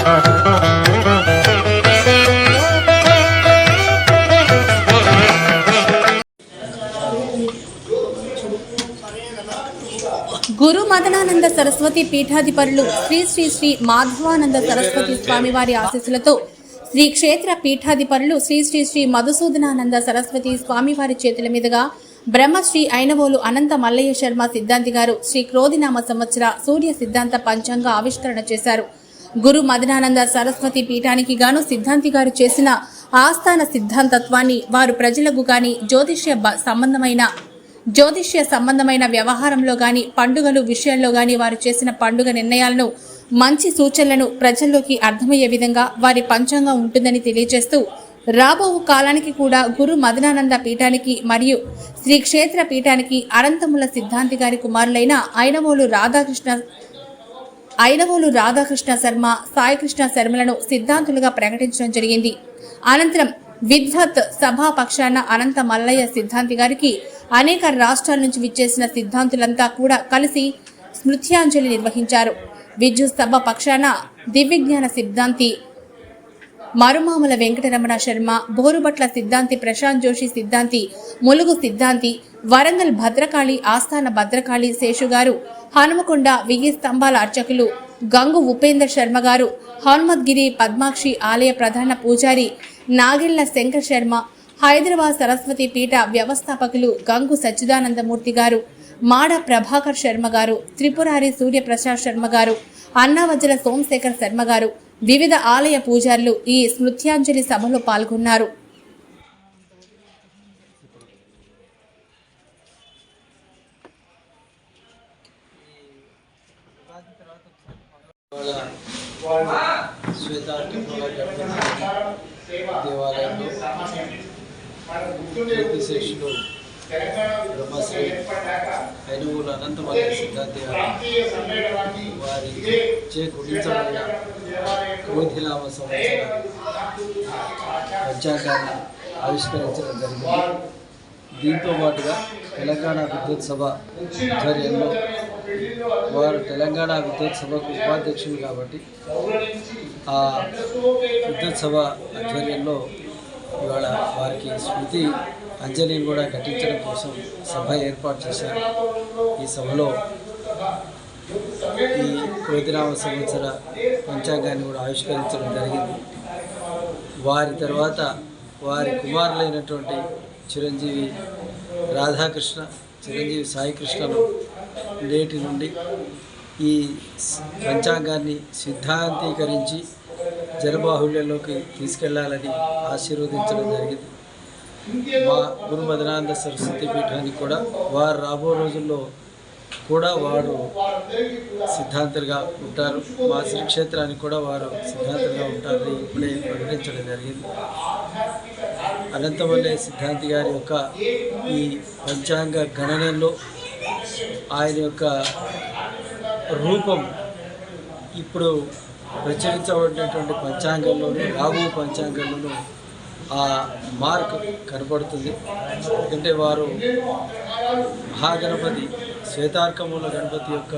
గురు మదనానంద సరస్వతి పీఠాధిపరులు శ్రీ శ్రీ శ్రీ మాధవానంద సరస్వతి స్వామివారి ఆశీస్సులతో శ్రీ క్షేత్ర పీఠాధిపరులు శ్రీ శ్రీ శ్రీ మధుసూదనానంద సరస్వతి స్వామివారి చేతుల మీదుగా బ్రహ్మశ్రీ అయినవోలు అనంత మల్లయ్య శర్మ సిద్ధాంతి గారు శ్రీ క్రోధినామ సంవత్సర సూర్య సిద్ధాంత పంచాంగ ఆవిష్కరణ చేశారు. గురు మదనానంద సరస్వతి పీఠానికి గాను సిద్ధాంతి గారు చేసిన ఆస్థాన సిద్ధాంతత్వాన్ని వారు ప్రజలకు గాని జ్యోతిష్య సంబంధమైన వ్యవహారంలో గాని పండుగలు విషయాల్లో గాని వారు చేసిన పండుగ నిర్ణయాలను మంచి సూచనలను ప్రజల్లోకి అర్థమయ్యే విధంగా వారి పంచాంగం ఉంటుందని తెలియజేస్తూ రాబో కాలానికి కూడా గురు మదనానంద పీఠానికి మరియు శ్రీ క్షేత్ర పీఠానికి అనంతముల సిద్ధాంతి గారి కుమారులైన అయినవోలు రాధాకృష్ణ శర్మ సాయికృష్ణ శర్మలను సిద్ధాంతులుగా ప్రకటించడం జరిగింది. అనంతరం విద్వత్ సభా పక్షాన అనంత మల్లయ్య సిద్ధాంతి గారికి అనేక రాష్ట్రాల నుంచి విచ్చేసిన సిద్ధాంతులంతా కూడా కలిసి స్మృత్యాంజలి నిర్వహించారు. విద్యుత్ సభ పక్షాన దివ్యజ్ఞాన సిద్ధాంతి మరుమాముల వెంకటరమణ శర్మ, బోరుబట్ల సిద్ధాంతి ప్రశాంత్ జోషి సిద్ధాంతి, ములుగు సిద్ధాంతి, వరంగల్ భద్రకాళి ఆస్థాన భద్రకాళి శేషు గారు, హనుమకొండ 1000 స్తంభాల అర్చకులు గంగు ఉపేంద్ర శర్మ గారు, హనుమద్గిరి పద్మాక్షి ఆలయ ప్రధాన పూజారి నాగిళ్ల శంకర్ శర్మ, హైదరాబాద్ సరస్వతి పీఠ వ్యవస్థాపకులు గంగు సచ్చిదానందమూర్తి గారు, మాడ ప్రభాకర్ శర్మ గారు, త్రిపురారి సూర్యప్రసాద్ శర్మ గారు, అన్నావజ్జల సోమశేఖర్ శర్మ గారు, వివిధ ఆలయ పూజారులు ఈ స్మృత్యాంజలి సభలో పాల్గొన్నారు. దేవాలయంలో జ్యోతిశేషులు బ్రహ్మశ్రీ అయినవోలు అనంత మల్లయ్య సిద్ధాంతి వారి గురించబడిన క్రోధినామ సంవత్సర పంచాంగాన్ని ఆవిష్కరించడం జరిగింది. దీంతో పాటుగా తెలంగాణ విద్యుత్ సభ ఆధ్వర్యంలో వారు తెలంగాణ విద్యుత్ సభకు ఉపాధ్యక్షులు కాబట్టి ఆ విద్యుత్ సభ ఆధ్వర్యంలో ఇవాళ వారికి స్మృతి అంజలిని కూడా ఘటించడం కోసం సభ ఏర్పాటు చేశారు. ఈ సభలో ఈ క్రోధినామ సంవత్సర పంచాంగాన్ని కూడా ఆవిష్కరించడం జరిగింది. వారి తర్వాత వారి కుమారులైనటువంటి చిరంజీవి రాధాకృష్ణ, చిరంజీవి సాయికృష్ణను నేటి నుండి ఈ పంచాంగాన్ని సిద్ధాంతీకరించి జనబాహుళ్యంలోకి తీసుకెళ్లాలని ఆశీర్వదించడం జరిగింది. మా గురు మదనానంద సరస్వతి పీఠానికి కూడా వారు రాబో రోజుల్లో కూడా వారు సిద్ధాంతులుగా ఉంటారు. మా శ్రీ క్షేత్రానికి కూడా వారు సిద్ధాంతులుగా ఉంటారని ఇప్పుడే ప్రకటించడం జరిగింది. అనంతమల్లయ్య సిద్ధాంతి గారి యొక్క ఈ పంచాంగ గణనలో ఆయన యొక్క రూపం ఇప్పుడు ప్రచురించబడినటువంటి పంచాంగంలోనూ రాబో పంచాంగంలోనూ ఆ మార్క్ కనపడుతుంది. ఎందుకంటే వారు మహాగణపతి శ్వేతార్కమూల గణపతి యొక్క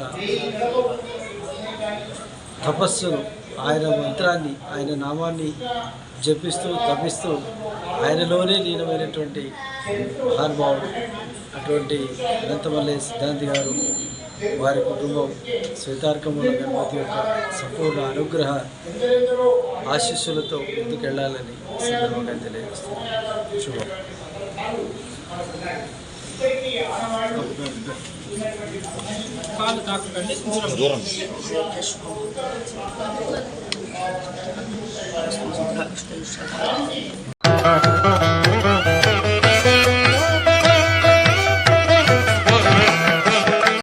తపస్సును, ఆయన మంత్రాన్ని, ఆయన నామాన్ని జపిస్తూ తపిస్తూ ఆయనలోనే లీనమైనటువంటి మహానుభావుడు. అటువంటి అనంతమల్లయ్య సిద్ధాంతి గారు, వారి కుటుంబం శ్వేతార్కమూల గణపతి యొక్క సంపూర్ణ అనుగ్రహ ఆశీస్సులతో ముందుకెళ్లాలని సందర్భంగా తెలియజేస్తున్నాను. శుభం.